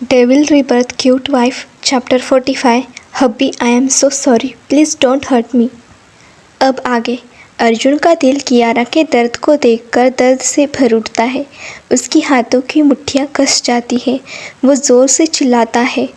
Devil Rebirth Cute Wife Chapter 45 hubby I am so sorry please don't hurt me. अब आगे अर्जुन का दिल कियारा के दर्द को देखकर दर्द से भर उठता है। उसकी हाथों की मुट्ठियाँ कस जाती हैं। वो ज़ोर से चिल्लाता है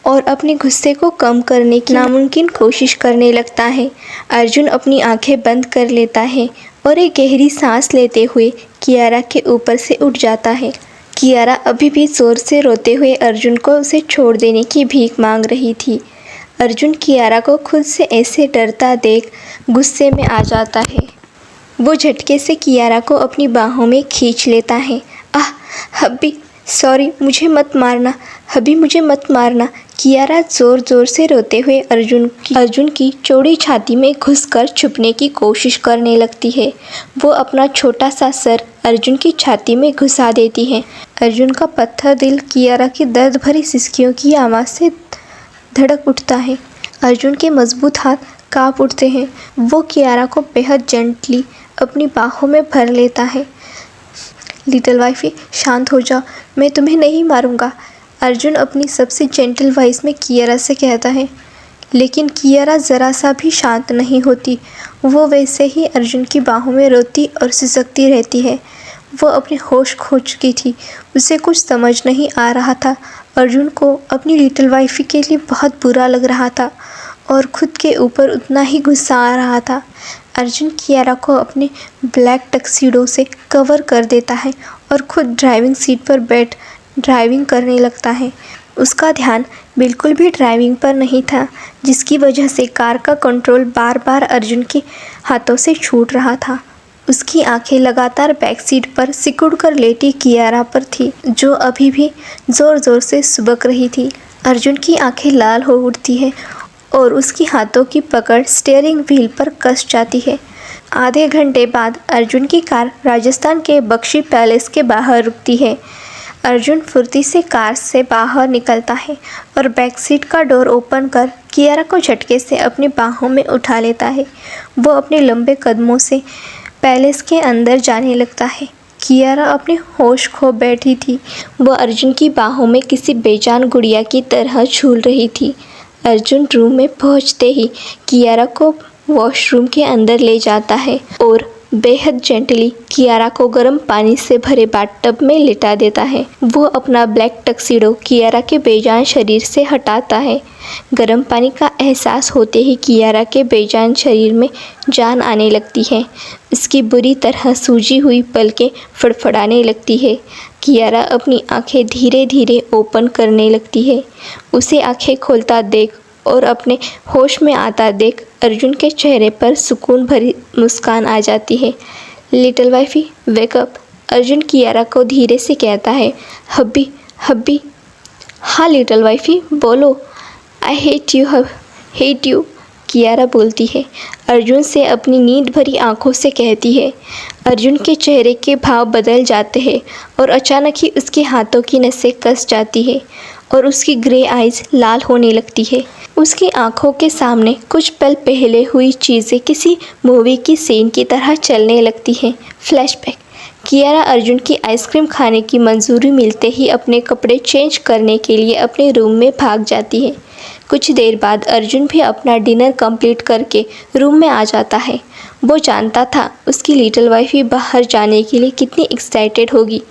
और अपने गुस्से को कम करने की नामुमकिन कोशिश करने लगता है। अर्जुन अपनी आंखें बंद कर लेता है और एक गहरी सांस लेते हुए कियारा के ऊपर से उठ जाता है। कियारा अभी भी ज़ोर से रोते हुए अर्जुन को उसे छोड़ देने की भीख मांग रही थी। अर्जुन कियारा को खुद से ऐसे डरता देख गुस्से में आ जाता है। वो झटके से कियारा को अपनी बाहों में खींच लेता है। आह हब्बी सॉरी, मुझे मत मारना, हब्बी मुझे मत मारना। कियारा ज़ोर ज़ोर से रोते हुए अर्जुन की चौड़ी छाती में घुसकर छुपने की कोशिश करने लगती है। वो अपना छोटा सा सर अर्जुन की छाती में घुसा देती है। अर्जुन का पत्थर दिल कियारा की दर्द भरी सिसकियों की आवाज़ से धड़क उठता है। अर्जुन के मजबूत हाथ कांप उठते हैं। वो कियारा को बेहद जेंटली अपनी बाहों में भर लेता है। लिटिल वाइफी शांत हो जाओ, मैं तुम्हें नहीं मारूंगा, अर्जुन अपनी सबसे जेंटल वॉइस में कियारा से कहता है। लेकिन कियारा ज़रा सा भी शांत नहीं होती। वो वैसे ही अर्जुन की बाहों में रोती और सिसकती रहती है। वो अपने होश खो चुकी थी। उसे कुछ समझ नहीं आ रहा था। अर्जुन को अपनी लिटिल वाइफी के लिए बहुत बुरा लग रहा था और खुद के ऊपर उतना ही गुस्सा आ रहा था। अर्जुन कियारा को अपने ब्लैक टक्सीडो से कवर कर देता है और खुद ड्राइविंग सीट पर बैठ ड्राइविंग करने लगता है। उसका ध्यान बिल्कुल भी ड्राइविंग पर नहीं था, जिसकी वजह से कार का कंट्रोल बार बार अर्जुन के हाथों से छूट रहा था। उसकी आंखें लगातार बैक सीट पर सिकुड़ कर लेटी कियारा पर थी, जो अभी भी ज़ोर ज़ोर से सुबक रही थी। अर्जुन की आंखें लाल हो उठती है और उसकी हाथों की पकड़ स्टीयरिंग व्हील पर कस जाती है। आधे घंटे बाद अर्जुन की कार राजस्थान के बख्शी पैलेस के बाहर रुकती है। अर्जुन फुर्ती से कार से बाहर निकलता है और बैक सीट का डोर ओपन कर कियारा को झटके से अपनी बाहों में उठा लेता है। वो अपने लंबे कदमों से पैलेस के अंदर जाने लगता है। कियारा अपने होश खो बैठी थी। वो अर्जुन की बाहों में किसी बेजान गुड़िया की तरह झूल रही थी। अर्जुन रूम में पहुंचते ही कियारा को वॉशरूम के अंदर ले जाता है और बेहद जेंटली कियारा को गर्म पानी से भरे बाथटब में लिटा देता है। वो अपना ब्लैक टक्सीडो कियारा के बेजान शरीर से हटाता है। गर्म पानी का एहसास होते ही कियारा के बेजान शरीर में जान आने लगती है। उसकी बुरी तरह सूजी हुई पलकें फड़फड़ाने लगती है। कियारा अपनी आंखें धीरे धीरे ओपन करने लगती है। उसे आंखें खोलता देख और अपने होश में आता देख अर्जुन के चेहरे पर सुकून भरी मुस्कान आ जाती है। Little wifey wake up, Arjun Kiara को धीरे से कहता है। Hubby hubby. हाँ लिटिल वाइफी बोलो। आई हेट यू कियारा बोलती है। अर्जुन से अपनी नींद भरी आंखों से कहती है। अर्जुन के चेहरे के भाव बदल जाते हैं और अचानक ही उसके हाथों की नसें कस जाती है और उसकी ग्रे आइज़ लाल होने लगती है। उसकी आंखों के सामने कुछ पल पहले हुई चीज़ें किसी मूवी की सीन की तरह चलने लगती हैं। फ्लैशबैक। कियारा अर्जुन की आइसक्रीम खाने की मंजूरी मिलते ही अपने कपड़े चेंज करने के लिए अपने रूम में भाग जाती है। कुछ देर बाद अर्जुन भी अपना डिनर कंप्लीट करके रूम में आ जाता है। वो जानता था उसकी लिटिल वाइफी बाहर जाने के लिए कितनी एक्साइटेड होगी।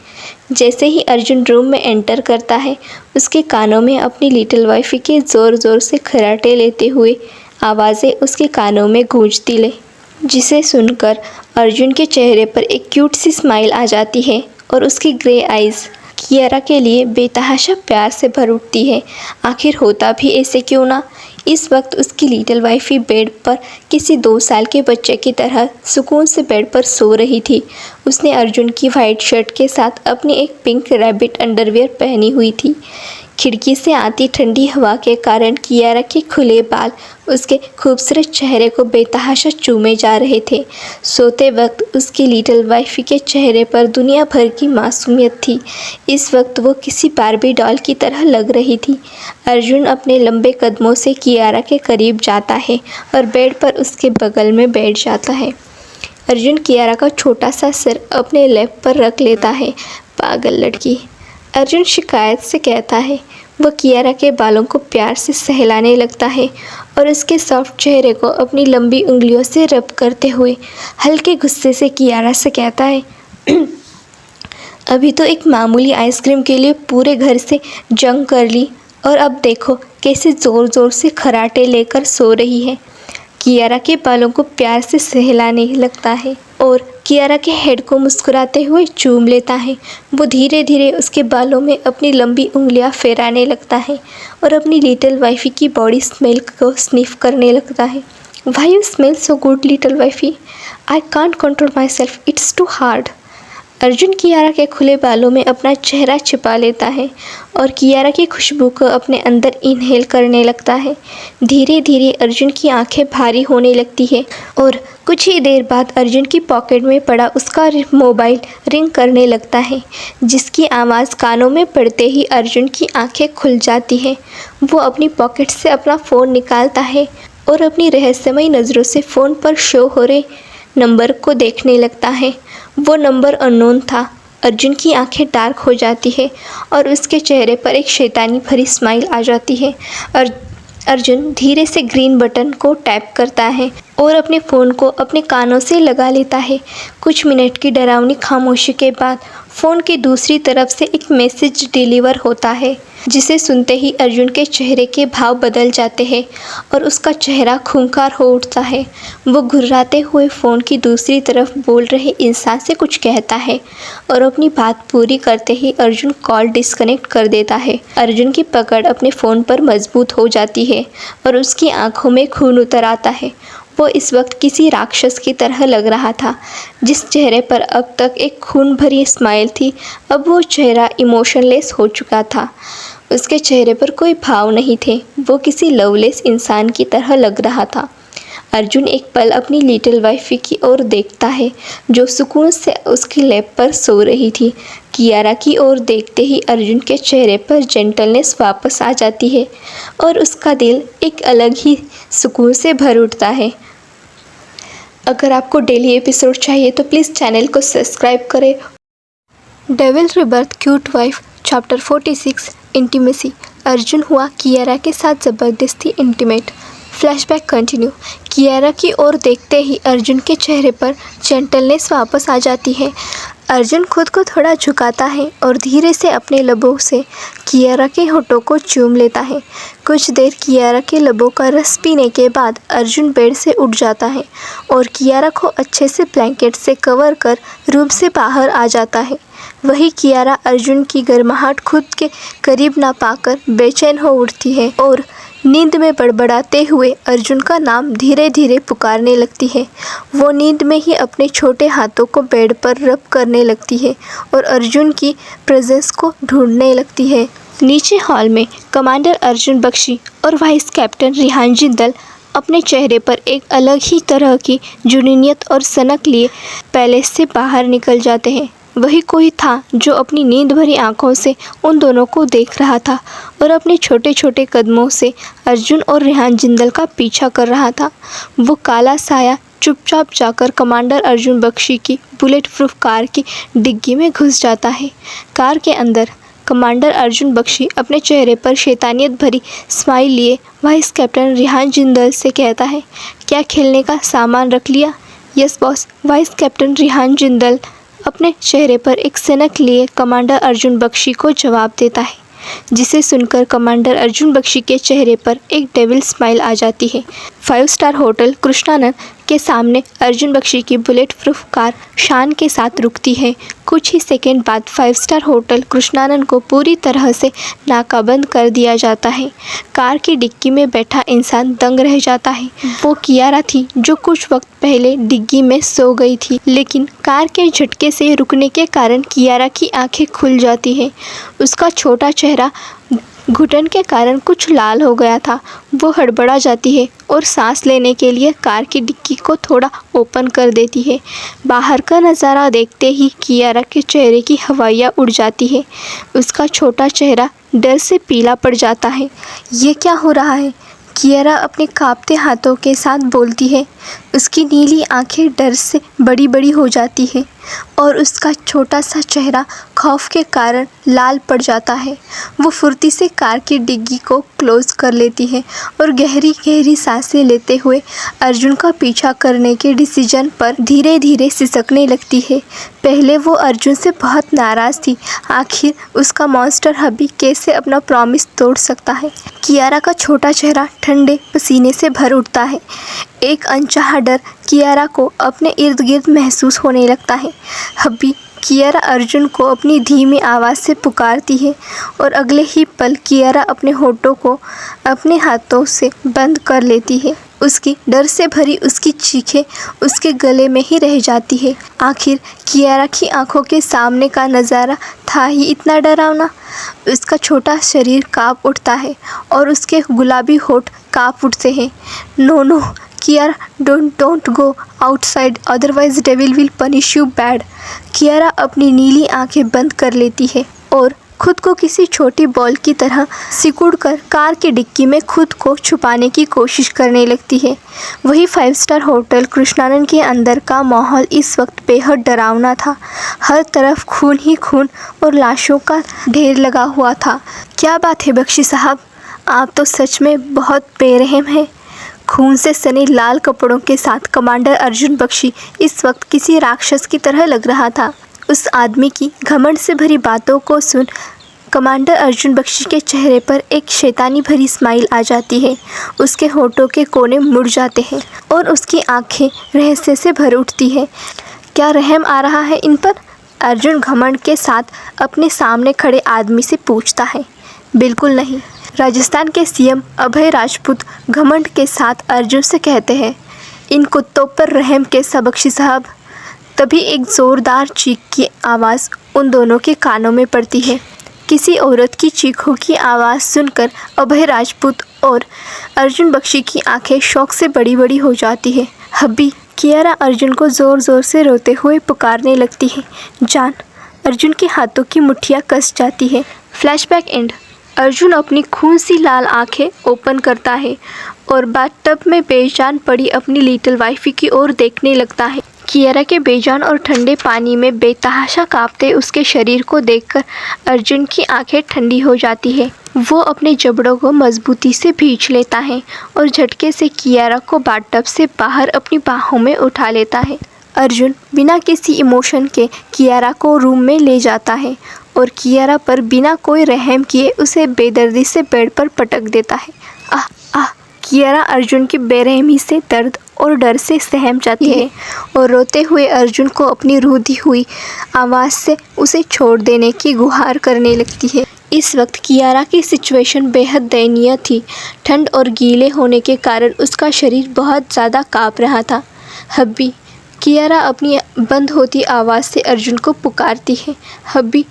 जैसे ही अर्जुन रूम में एंटर करता है, उसके कानों में अपनी लिटिल वाइफी के ज़ोर ज़ोर से खर्राटे लेते हुए आवाज़ें उसके कानों में गूंजती ले, जिसे सुनकर अर्जुन के चेहरे पर एक क्यूट सी स्माइल आ जाती है और उसकी ग्रे आइज़ कियारा के लिए बेतहाशा प्यार से भर उठती है। आखिर होता भी ऐसे क्यों ना। इस वक्त उसकी लिटिल वाइफी बेड पर किसी 2 साल के बच्चे की तरह सुकून से बेड पर सो रही थी। उसने अर्जुन की वाइट शर्ट के साथ अपनी एक पिंक रैबिट अंडरवियर पहनी हुई थी। खिड़की से आती ठंडी हवा के कारण कियारा के खुले बाल उसके खूबसूरत चेहरे को बेतहाशा चूमे जा रहे थे। सोते वक्त उसकी लिटिल वाइफी के चेहरे पर दुनिया भर की मासूमियत थी। इस वक्त वो किसी बार्बी डॉल की तरह लग रही थी। अर्जुन अपने लंबे कदमों से कियारा के करीब जाता है और बेड पर उसके बगल में बैठ जाता है। अर्जुन कियारा का छोटा सा सिर अपने लैप पर रख लेता है। पागल लड़की, अर्जुन शिकायत से कहता है। वह कियारा के बालों को प्यार से सहलाने लगता है और उसके सॉफ्ट चेहरे को अपनी लंबी उंगलियों से रब करते हुए हल्के गुस्से से कियारा से कहता है, अभी तो एक मामूली आइसक्रीम के लिए पूरे घर से जंग कर ली और अब देखो कैसे ज़ोर ज़ोर से खर्राटे लेकर सो रही है। कियारा के बालों को प्यार से सहलाने लगता है और कियारा के हेड को मुस्कुराते हुए चूम लेता है। वो धीरे धीरे उसके बालों में अपनी लंबी उंगलियां फेराने लगता है और अपनी लिटिल वाइफी की बॉडी स्मेल को स्निफ करने लगता है। Why you smell so good little wifey, I can't control myself, it's too hard. Arjun Kiara के खुले बालों में अपना चेहरा छिपा लेता है और कियारा की खुशबू को अपने अंदर इनहेल करने लगता है। धीरे धीरे अर्जुन की आंखें भारी होने लगती है और कुछ ही देर बाद अर्जुन की पॉकेट में पड़ा उसका मोबाइल रिंग करने लगता है, जिसकी आवाज़ कानों में पड़ते ही अर्जुन की आंखें खुल जाती हैं। वो अपनी पॉकेट से अपना फ़ोन निकालता है और अपनी रहस्यमयी नज़रों से फ़ोन पर शो हो रहे नंबर को देखने लगता है। वो नंबर अननोन था। अर्जुन की आंखें डार्क हो जाती है और उसके चेहरे पर एक शैतानी भरी स्माइल आ जाती है। अर्जुन धीरे से ग्रीन बटन को टैप करता है और अपने फ़ोन को अपने कानों से लगा लेता है। कुछ मिनट की डरावनी खामोशी के बाद फ़ोन की दूसरी तरफ से एक मैसेज डिलीवर होता है, जिसे सुनते ही अर्जुन के चेहरे के भाव बदल जाते हैं और उसका चेहरा खूंखार हो उठता है। वो घुर्राते हुए फ़ोन की दूसरी तरफ बोल रहे इंसान से कुछ कहता है और अपनी बात पूरी करते ही अर्जुन कॉल डिस्कनेक्ट कर देता है। अर्जुन की पकड़ अपने फ़ोन पर मजबूत हो जाती है और उसकी आंखों में खून उतर आता है। वो इस वक्त किसी राक्षस की तरह लग रहा था। जिस चेहरे पर अब तक एक खून भरी स्माइल थी, अब वो चेहरा इमोशनलेस हो चुका था। उसके चेहरे पर कोई भाव नहीं थे। वो किसी लवलेस इंसान की तरह लग रहा था। अर्जुन एक पल अपनी लिटिल वाइफी की ओर देखता है, जो सुकून से उसकी लैप पर सो रही थी। कियारा की ओर देखते ही अर्जुन के चेहरे पर जेंटलनेस वापस आ जाती है और उसका दिल एक अलग ही सुकून से भर उठता है। अगर आपको डेली एपिसोड चाहिए तो प्लीज़ चैनल को सब्सक्राइब करें। Devil rebirth cute wife chapter 46 intimacy. Arjun हुआ कियारा के साथ ज़बरदस्ती इंटीमेट। Flashback continue. कियारा की ओर देखते ही अर्जुन के चेहरे पर जेंटलनेस वापस आ जाती है। अर्जुन खुद को थोड़ा झुकाता है और धीरे से अपने लबों से कियारा के होठों को चूम लेता है। कुछ देर कियारा के लबों का रस पीने के बाद अर्जुन बेड से उठ जाता है और कियारा को अच्छे से ब्लैंकेट से कवर कर रूम से बाहर आ जाता है। वही कियारा अर्जुन की गर्माहट खुद के करीब ना पाकर बेचैन हो उठती है और नींद में बड़बड़ाते हुए अर्जुन का नाम धीरे धीरे पुकारने लगती है। वो नींद में ही अपने छोटे हाथों को बेड पर रब करने लगती है और अर्जुन की प्रेजेंस को ढूंढने लगती है। नीचे हॉल में कमांडर अर्जुन बख्शी और वाइस कैप्टन रिहान जिंदल अपने चेहरे पर एक अलग ही तरह की जुनूनियत और सनक लिए पैलेस से बाहर निकल जाते हैं। वही कोई था जो अपनी नींद भरी आंखों से उन दोनों को देख रहा था और अपने छोटे छोटे कदमों से अर्जुन और रिहान जिंदल का पीछा कर रहा था। वो काला साया चुपचाप जाकर कमांडर अर्जुन बख्शी की बुलेट प्रूफ कार की डिग्गी में घुस जाता है। कार के अंदर कमांडर अर्जुन बख्शी अपने चेहरे पर शैतानियत भरी स्माइल लिए वाइस कैप्टन रिहान जिंदल से कहता है, क्या खेलने का सामान रख लिया? Yes boss. Vice captain Rihan Jindal अपने चेहरे पर एक सनक लिए कमांडर अर्जुन बख्शी को जवाब देता है, जिसे सुनकर कमांडर अर्जुन बख्शी के चेहरे पर एक डेविल स्माइल आ जाती है। 5 स्टार होटल कृष्णानंद के सामने अर्जुन बख्शी की बुलेट प्रूफ कार शान के साथ रुकती है। कुछ ही सेकंड बाद 5 स्टार होटल कृष्णानंद को पूरी तरह से नाकाबंद कर दिया जाता है। कार की डिग्गी में बैठा इंसान दंग रह जाता है। वो कियारा थी जो कुछ वक्त पहले डिग्गी में सो गई थी, लेकिन कार के झटके से रुकने के कारण कियारा की आंखें खुल जाती है। उसका छोटा चेहरा घुटन के कारण कुछ लाल हो गया था। वो हड़बड़ा जाती है और सांस लेने के लिए कार की डिक्की को थोड़ा ओपन कर देती है। बाहर का नज़ारा देखते ही कियारा के चेहरे की हवाइयाँ उड़ जाती है। उसका छोटा चेहरा डर से पीला पड़ जाता है। ये क्या हो रहा है? कियारा अपने कांपते हाथों के साथ बोलती है। उसकी नीली आंखें डर से बड़ी बड़ी हो जाती है और उसका छोटा सा चेहरा खौफ के कारण लाल पड़ जाता है। वो फुर्ती से कार की डिग्गी को क्लोज कर लेती है और गहरी गहरी सांसें लेते हुए अर्जुन का पीछा करने के डिसीजन पर धीरे धीरे सिसकने लगती है। पहले वो अर्जुन से बहुत नाराज़ थी। आखिर उसका मॉन्स्टर हबी कैसे अपना प्रॉमिस तोड़ सकता है। कियारा का छोटा चेहरा ठंडे पसीने से भर उठता है। एक अनचाहा डर कियारा को अपने इर्द गिर्द महसूस होने लगता है। हब्बी कियारा अर्जुन को अपनी धीमी आवाज़ से पुकारती है और अगले ही पल कियारा अपने होठों को अपने हाथों से बंद कर लेती है। उसकी डर से भरी उसकी चीखें उसके गले में ही रह जाती है। आखिर कियारा की आंखों के सामने का नज़ारा था ही इतना डरावना। उसका छोटा शरीर कांप उठता है और उसके गुलाबी होठ कांप उठते हैं। No no Kiara, don't go outside, otherwise devil will punish you bad. Kiara अपनी नीली आंखें बंद कर लेती है और खुद को किसी छोटी बॉल की तरह सिकुड़कर कार की डिक्की में खुद को छुपाने की कोशिश करने लगती है। वही 5 स्टार होटल कृष्णानंद के अंदर का माहौल इस वक्त बेहद डरावना था। हर तरफ खून ही खून और लाशों का ढेर लगा हुआ था। क्या बात है बख्शी साहब, आप तो सच में बहुत बेरहम हैं। खून से सने लाल कपड़ों के साथ कमांडर अर्जुन बख्शी इस वक्त किसी राक्षस की तरह लग रहा था। उस आदमी की घमंड से भरी बातों को सुन कमांडर अर्जुन बख्शी के चेहरे पर एक शैतानी भरी स्माइल आ जाती है। उसके होठों के कोने मुड़ जाते हैं और उसकी आंखें रहस्य से भर उठती है। क्या रहम आ रहा है इन पर? अर्जुन घमंड के साथ अपने सामने खड़े आदमी से पूछता है। बिल्कुल नहीं। राजस्थान के सीएम अभय राजपूत घमंड के साथ अर्जुन से कहते हैं। इन कुत्तों पर रहम कैसा बख्शी साहब? तभी एक ज़ोरदार चीख की आवाज़ उन दोनों के कानों में पड़ती है। किसी औरत की चीखों की आवाज़ सुनकर अभय राजपूत और अर्जुन बख्शी की आंखें शौक से बड़ी बड़ी हो जाती है। हब्बी कियारा अर्जुन को ज़ोर ज़ोर से रोते हुए पुकारने लगती है। जान। अर्जुन के हाथों की मुट्ठियाँ कस जाती है। Flashback and. अर्जुन अपनी खून सी लाल आंखें ओपन करता है और बाथटब में बेजान पड़ी अपनी लिटिल वाइफी की ओर देखने लगता है। कियारा के बेजान और ठंडे पानी में बेतहाशा कांपते उसके शरीर को देखकर अर्जुन की आंखें ठंडी हो जाती है। वो अपने जबड़ों को मजबूती से भींच लेता है और झटके से कियारा को बाथटब से बाहर अपनी बाहों में उठा लेता है। अर्जुन बिना किसी इमोशन के कियारा को रूम में ले जाता है और कियारा पर बिना कोई रहम किए उसे बेदर्दी से बेड पर पटक देता है। आह आह। कियारा अर्जुन की बेरहमी से दर्द और डर से सहम जाती है और रोते हुए अर्जुन को अपनी रूधी हुई आवाज़ से उसे छोड़ देने की गुहार करने लगती है। इस वक्त कियारा की सिचुएशन बेहद दयनीय थी। ठंड और गीले होने के कारण उसका शरीर बहुत ज़्यादा काँप रहा था। हब्बी कियारा अपनी बंद होती आवाज़ से अर्जुन को पुकारती है। हब्बी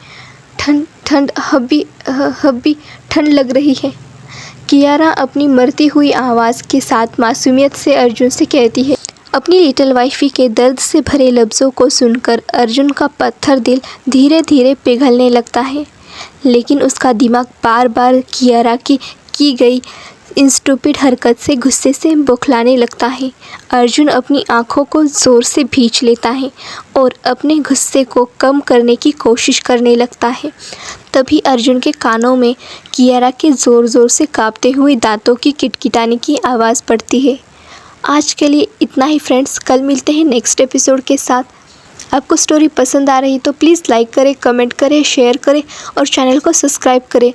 हब्बी ठंड लग रही है। कियारा अपनी मरती हुई आवाज़ के साथ मासूमियत से अर्जुन से कहती है। अपनी लिटिल वाइफी के दर्द से भरे लफ्ज़ों को सुनकर अर्जुन का पत्थर दिल धीरे धीरे पिघलने लगता है, लेकिन उसका दिमाग बार बार कियारा की गई इन स्टूपिड हरकत से गुस्से से बौखलाने लगता है। अर्जुन अपनी आंखों को ज़ोर से भींच लेता है और अपने गुस्से को कम करने की कोशिश करने लगता है। तभी अर्जुन के कानों में कियारा के ज़ोर ज़ोर से कांपते हुए दांतों की किटकिटाने की आवाज़ पड़ती है। आज के लिए इतना ही फ्रेंड्स, कल मिलते हैं नेक्स्ट एपिसोड के साथ। आपको स्टोरी पसंद आ रही तो प्लीज़ लाइक करें, कमेंट करें, शेयर करें और चैनल को सब्सक्राइब करें।